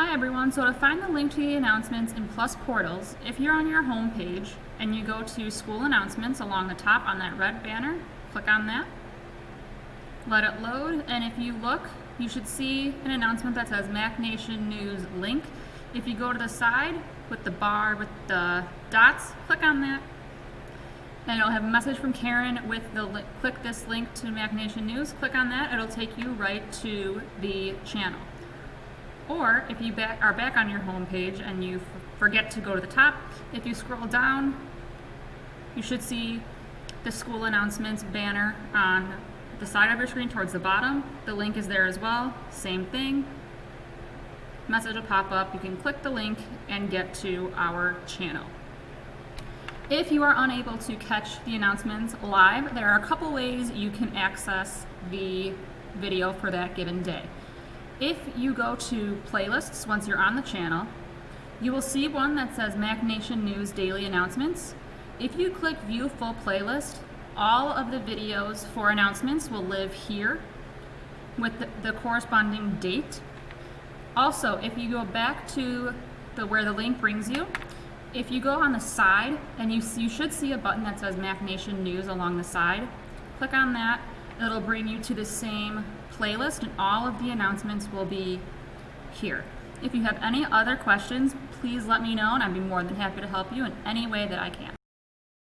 Hi everyone, so to find the link to the announcements in Plus Portals, if you're on your home page and you go to School Announcements along the top on that red banner, click on that, let it load, and if you look, you should see an announcement that says Mac Nation News link. If you go to the side with the bar with the dots, click on that, and it'll have a message from Karen with the click this link to Mac Nation News. Click on that, it'll take you right to the channel. Or if you are back on your home page and you forget to go to the top, if you scroll down, you should see the school announcements banner on the side of your screen towards the bottom. The link is there as well, same thing. Message will pop up, you can click the link and get to our channel. If you are unable to catch the announcements live, there are a couple ways you can access the video for that given day. If you go to playlists once you're on the channel, you will see one that says Mac Nation News Daily Announcements. If you click View Full Playlist, all of the videos for announcements will live here with the corresponding date. Also, if you go back to where the link brings you, if you go on the side, and you should see a button that says Mac Nation News along the side, click on that. It'll bring you to the same playlist and all of the announcements will be here. If you have any other questions, please let me know and I'd be more than happy to help you in any way that I can.